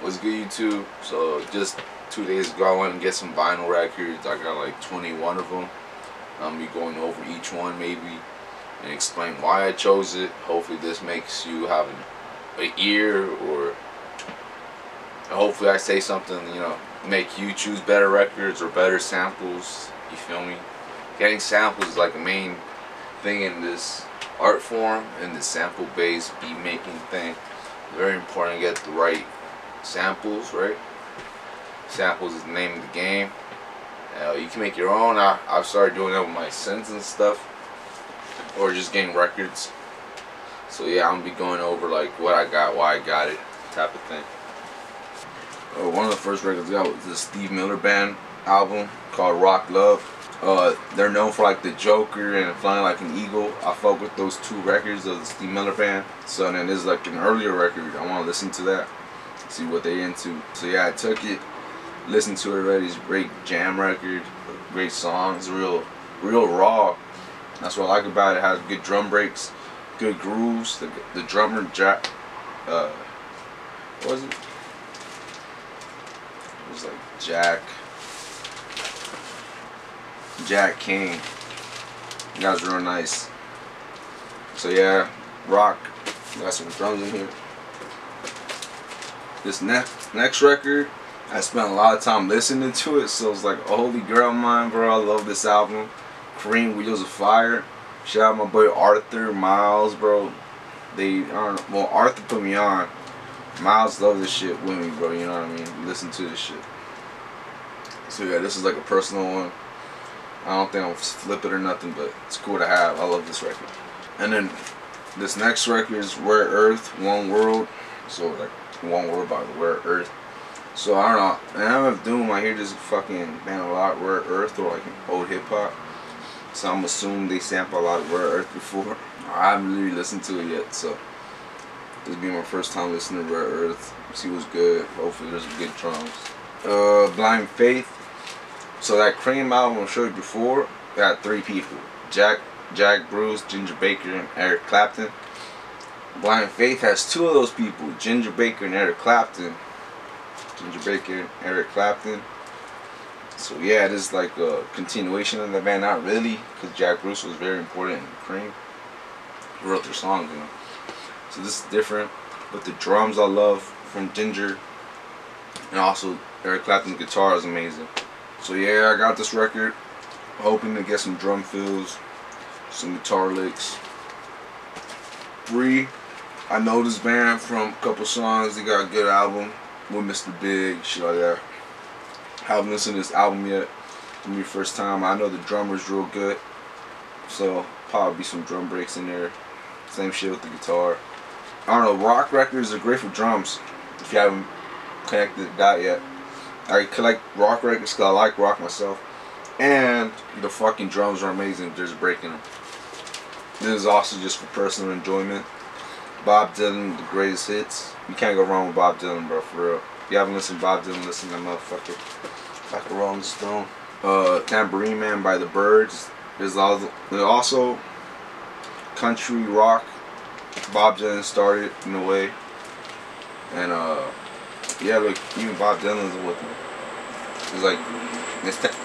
What's good, YouTube? So just 2 days ago I went and get some vinyl records. I got like 21 of them. I'm be going over each one maybe and explain why I chose it. Hopefully this makes you have an ear, or hopefully I say something, you know, make you choose better records or better samples. You feel me? Getting samples is like a main thing in this art form, in this sample based beat making thing. Very important to get the right samples, right? Samples is the name of the game. You can make your own. I've started doing that with my synths and stuff, or just getting records. So yeah, I'm gonna be going over like what I got, why I got it, type of thing. One of the first records I got was the Steve Miller Band album called Rock Love. They're known for like the Joker and Flying Like an Eagle. I fuck with those two records of the Steve Miller Band. So then there's like an earlier record. I want to listen to that, see what they into. So yeah, I took it, listened to it already. It's a great jam record, great songs, real raw. That's what I like about it. It has good drum breaks, good grooves. The drummer Jack, what was it? It was like Jack King. That guy's real nice. So yeah, rock. Got some drums in here. This next record, I spent a lot of time listening to it, so it's like a holy grail of mine, bro. I love this album. Cream Wheels of Fire. Shout out my boy Arthur, Miles, bro. I don't know. Well, Arthur put me on. Miles love this shit with me, bro. You know what I mean? Listen to this shit. So yeah, this is like a personal one. I don't think I'll flip it or nothing, but it's cool to have. I love this record. And then this next record is Rare Earth, One World. So like One World by Rare Earth. So I don't know. And I'm of Doom, I hear this fucking band a lot, Rare Earth, or like old hip hop. So I'm assuming they sample a lot of Rare Earth before. I haven't really listened to it yet, so this will be my first time listening to Rare Earth. See what's good. Hopefully there's good drums. Blind Faith. So that Cream album I showed you before got 3 people: Jack Bruce, Ginger Baker, and Eric Clapton. Blind Faith has 2 of those people: Ginger Baker and Eric Clapton. So yeah, this is like a continuation of the band. Not really, because Jack Bruce was very important in Cream. He wrote their songs, you know. So this is different, but the drums I love from Ginger, and also Eric Clapton's guitar is amazing. So yeah, I got this record, hoping to get some drum fills, some guitar licks. I know this band from a couple songs. They got a good album with Mr. Big, shit like that. Haven't listened to this album yet. It's gonna be first time. I know the drummer's real good, so probably some drum breaks in there. Same shit with the guitar. I don't know, rock records are great for drums if you haven't connected that yet. I collect rock records because I like rock myself, and the fucking drums are amazing just breaking them. This is also just for personal enjoyment. Bob Dylan, the greatest hits. You can't go wrong with Bob Dylan, bro, for real. If you haven't listened to Bob Dylan, listen to that motherfucker like a Rolling Stone. Tambourine Man by the Byrds. There's also country rock. Bob Dylan started in a way, and yeah, look, even Bob Dylan's with me. It's like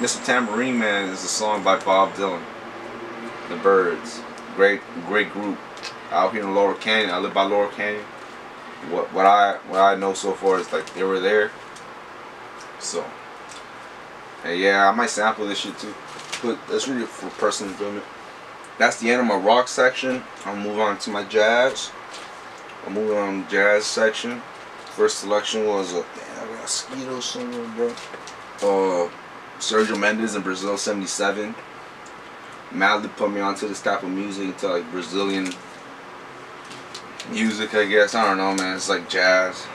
Mr. Tambourine Man is a song by Bob Dylan. The Byrds, great group out here in Laurel Canyon. I live by Laurel Canyon. What I know so far is like they were there. So, and yeah, I might sample this shit too, but that's really for personal enjoyment. That's the end of my rock section. I'll move on to my jazz. I'm moving on to the jazz section. First selection was damn, I got Sonido somewhere, bro. Sergio Mendes in Brazil '77. Madly put me onto this type of music, into like Brazilian music, I guess. I don't know, man. It's like jazz.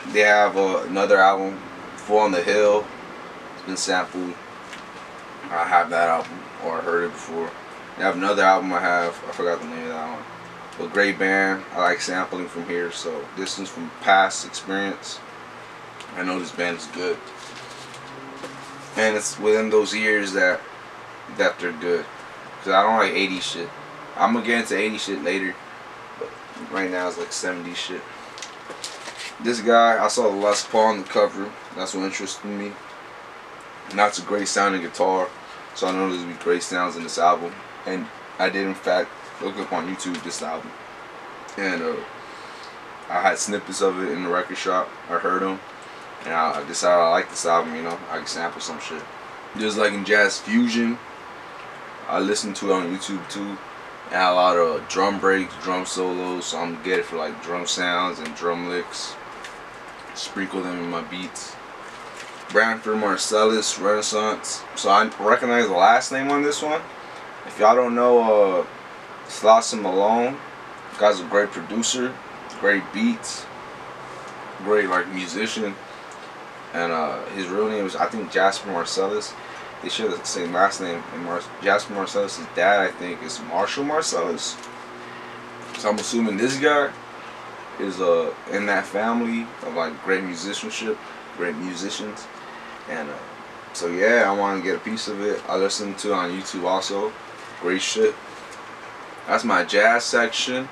They have another album, Four on the Hill. It's been sampled. I have that album, or I heard it before. They have another album I forgot the name of that one. But great band. I like sampling from here, so this is from past experience. I know this band is good, and it's within those years that they're good. Cause I don't like 80s shit. I'm gonna get into 80s shit later, but right now it's like 70s shit. This guy, I saw the Les Paul on the cover. That's what interested me. And that's a great sounding guitar. So I know there's gonna be great sounds in this album. And I did in fact look up on YouTube this album. And I had snippets of it in the record shop. I heard them. And I decided I like this album, you know. I can sample some shit. Just like in jazz fusion, I listened to it on YouTube too. It had a lot of drum breaks, drum solos, so I'm gonna get it for like drum sounds and drum licks. Sprinkle them in my beats. Branford Marsalis Renaissance. So I recognize the last name on this one. If y'all don't know Slauson Malone, this guy's a great producer, great beats, great like musician. And his real name is, I think, Jasper Marsalis. They share the same last name. And Jasper Marsalis' dad, I think, is Marshall Marsalis. So I'm assuming this guy is in that family of like great musicianship, great musicians. And so yeah, I want to get a piece of it. I listened to it on YouTube also. Great shit. That's my jazz section.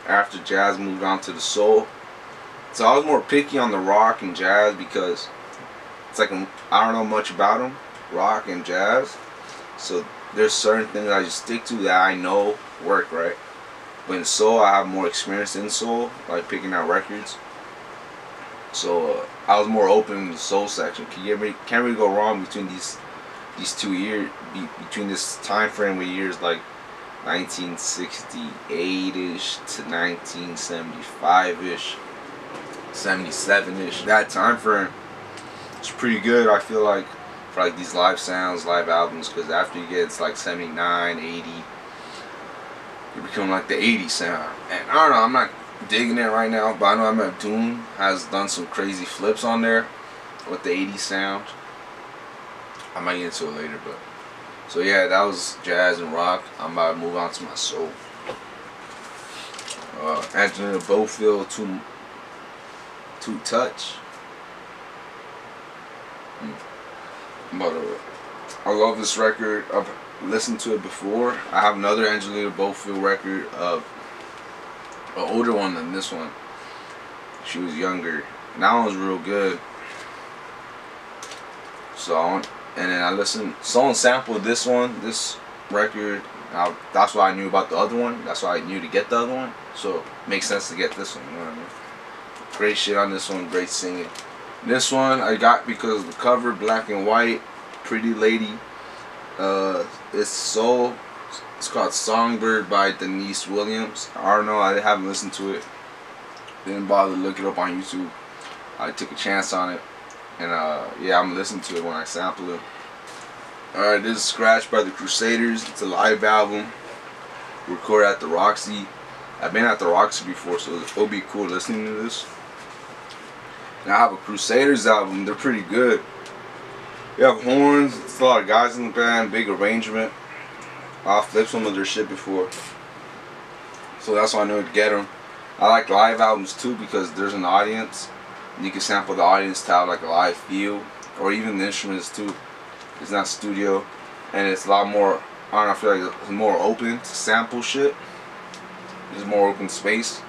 After jazz, moved on to the soul. So I was more picky on the rock and jazz because it's like I don't know much about them, rock and jazz. So there's certain things I just stick to that I know work, right? But in soul, I have more experience in soul, like picking out records. So I was more open in the soul section. Can't really go wrong between these 2 years, between this time frame of years like 1968-ish to 1975-ish, 77-ish. That time frame is pretty good, I feel like, for like these live sounds, live albums, because after you get it's like 79, 80, you become like the 80s sound. And I don't know, I'm not digging it right now, but I know Ahmed Doom has done some crazy flips on there with the 80s sound. I might get into it later, but so yeah, that was jazz and rock. I'm about to move on to my soul. Angelina Bofield, Too Touch. But I love this record. I've listened to it before. I have another Angelina Bofield record, an older one than this one. She was younger. And that one was real good. So and then I listened. Someone sampled this record. That's why I knew about the other one. That's why I knew to get the other one. So it makes sense to get this one. You know what I mean? Great shit on this one. Great singing. This one I got because of the cover, black and white, pretty lady. It's called Songbird by Denise Williams. I don't know. I haven't listened to it. Didn't bother to look it up on YouTube. I took a chance on it. And yeah, I'm gonna listen to it when I sample it. Alright, this is Scratch by the Crusaders. It's a live album recorded at the Roxy. I've been at the Roxy before, so it'll be cool listening to this. And I have a Crusaders album. They're pretty good. You have horns. It's a lot of guys in the band. Big arrangement. I've flipped some of their shit before, so that's why I know to get them. I like live albums too because there's an audience. You can sample the audience to have like a live feel, or even the instruments too. It's not studio, and it's a lot more. I don't know. I feel like it's more open to sample shit. There's more open space.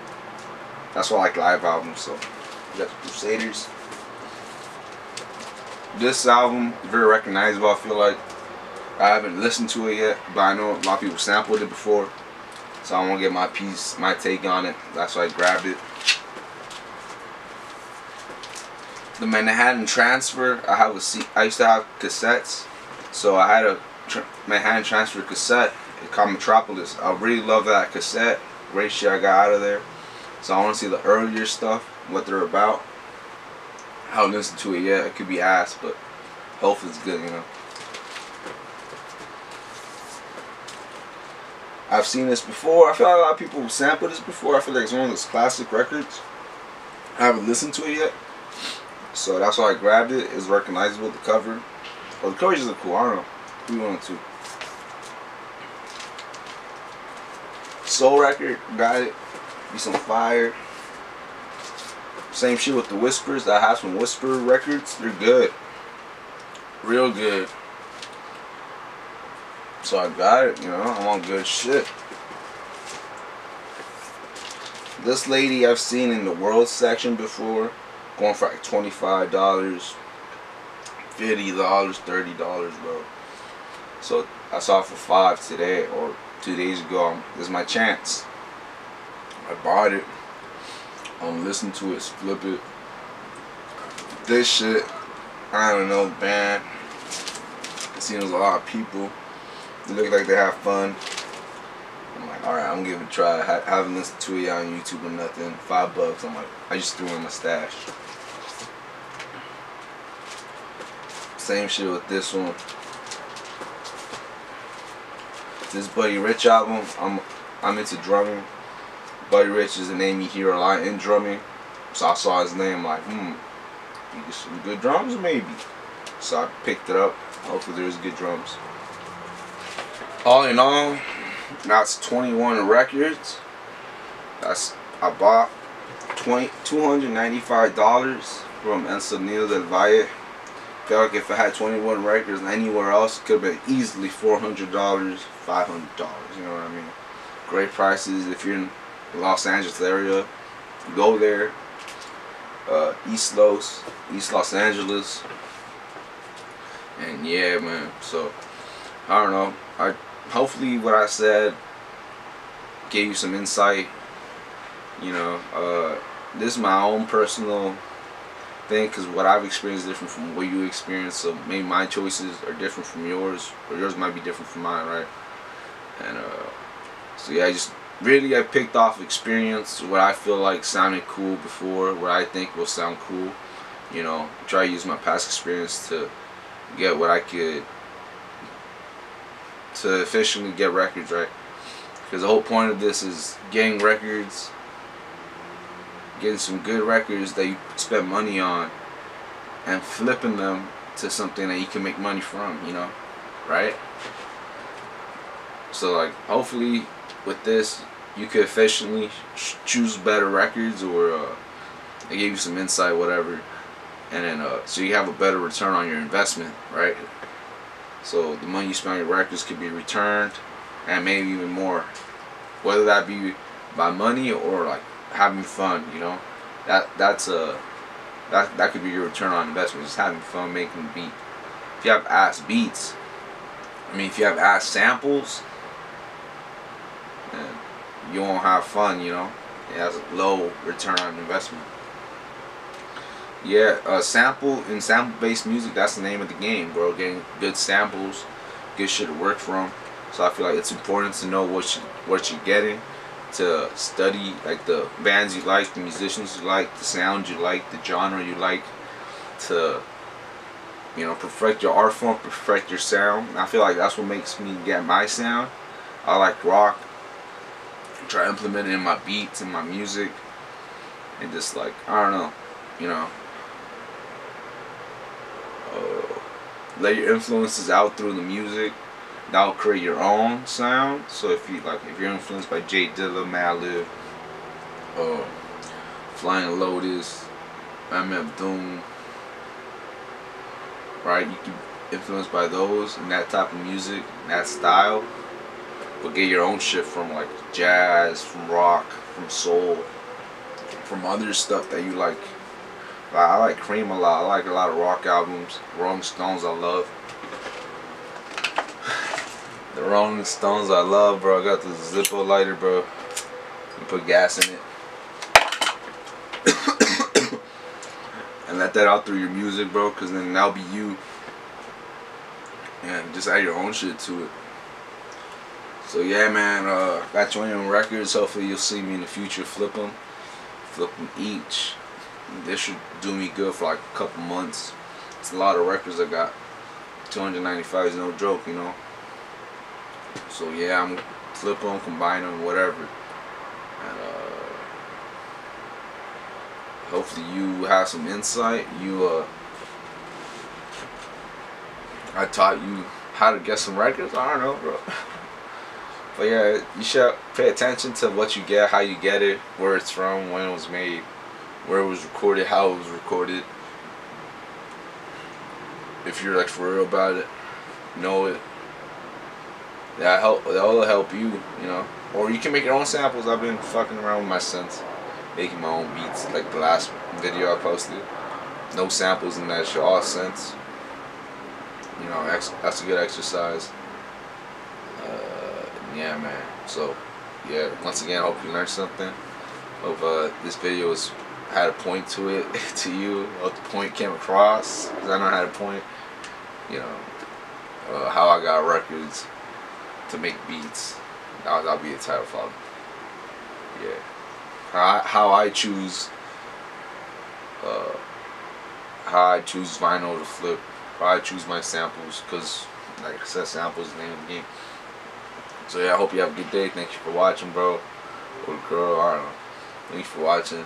That's why I like live albums. So you got the Crusaders. This album is very recognizable. I feel like I haven't listened to it yet, but I know a lot of people sampled it before, so I want to get my take on it. That's why I grabbed it. The Manhattan Transfer. I used to have cassettes, so I had a Manhattan Transfer cassette. It's called Metropolis. I really love that cassette. Great shit I got out of there. So I want to see the earlier stuff, what they're about. I haven't listened to it yet. It could be ass, but hopefully it's good, you know. I've seen this before. I feel like a lot of people sampled this before. I feel like it's one of those classic records. I haven't listened to it yet, so that's why I grabbed it. It's recognizable, the cover. Well, the covers are cool. I don't know. We wanted to. Soul record, got it. Be some fire. Same shit with the Whispers. I have some Whisper records. They're good. Real good. So I got it, you know. I'm on good shit. This lady I've seen in the world section before, going for like $25, $50, $30, bro. So I saw it for $5 today or 2 days ago. This is my chance. I bought it. Listen to it, flip it. This shit, I don't know, band. It seems a lot of people. They look like they have fun. I'm like, alright, I'm gonna give it a try. I haven't listened to it on YouTube or nothing. $5. I'm like, I just threw in my stash. Same shit with this one. This Buddy Rich album, I'm into drumming. Buddy Rich is a name you hear a lot in drumming. So I saw his name, like, you get some good drums maybe. So I picked it up. Hopefully there's good drums. All in all, that's 21 records. I bought $295 from Sonido Del Valle. Feel like if I had 21 records anywhere else, it could have been easily $400, $500. You know what I mean? Great prices. If you're in the Los Angeles area, go there. East Los Angeles. And yeah, man. So I don't know. Hopefully what I said gave you some insight. You know, this is my own personal thing, because what I've experienced is different from what you experienced. So maybe my choices are different from yours, or yours might be different from mine, right? And so yeah, I picked off experience, what I feel like sounded cool before, what I think will sound cool. You know, try to use my past experience to get what I could, to efficiently get records, right? Because the whole point of this is getting records, getting some good records that you spend money on, and flipping them to something that you can make money from, you know, right? So like, hopefully with this you could efficiently choose better records, or they gave you some insight, whatever, and then so you have a better return on your investment, right? So the money you spend on your records could be returned, and maybe even more, whether that be by money or like having fun, you know. That could be your return on investment, just having fun making the beat. If you have ass beats, if you have ass samples, then you won't have fun, you know. It has a low return on investment. Yeah, sample-based music, that's the name of the game, bro. Getting good samples, good shit to work from. So I feel like it's important to know what you're getting, to study like the bands you like, the musicians you like, the sound you like, the genre you like, to, you know, perfect your art form, perfect your sound. And I feel like that's what makes me get my sound. I like rock. Try to implement it in my beats and my music, and just like, I don't know, you know, let your influences out through the music. That'll create your own sound. So if you're influenced by J Dilla, Madlib, Flying Lotus, MF Doom, right? You can be influenced by those and that type of music, and that style. But get your own shit from like jazz, from rock, from soul, from other stuff that you like. I like Cream a lot. I like a lot of rock albums. Rolling Stones I love. The Rolling Stones I love, bro. I got the Zippo lighter, bro. You put gas in it. And let that out through your music, bro, because then that'll be you. And just add your own shit to it. So yeah, man, got 21 records. Hopefully you'll see me in the future flip them each. This should do me good for like a couple months. It's a lot of records I got. 295 is no joke, you know. So yeah, I'm flip them, combine them, whatever. And hopefully you have some insight. I taught you how to get some records. I don't know, bro. But yeah, you should pay attention to what you get, how you get it, where it's from, when it was made, where it was recorded, how it was recorded. If you're like for real about it, know it. That'll help you, you know. Or you can make your own samples. I've been fucking around with my synths. making my own beats, like the last video I posted. No samples in that shit, all synths. You know, that's a good exercise. Yeah, man. So, yeah, once again, I hope you learned something. Hope this video had a point to it, to you. Hope the point came across, because I know how to point. You know, how I got records to make beats. That'll be a title for it. Yeah. How I choose vinyl to flip, how I choose my samples, because like I said, samples is the name of the game. So yeah, I hope you have a good day. Thank you for watching, bro. Or girl, I don't know. Thank you for watching.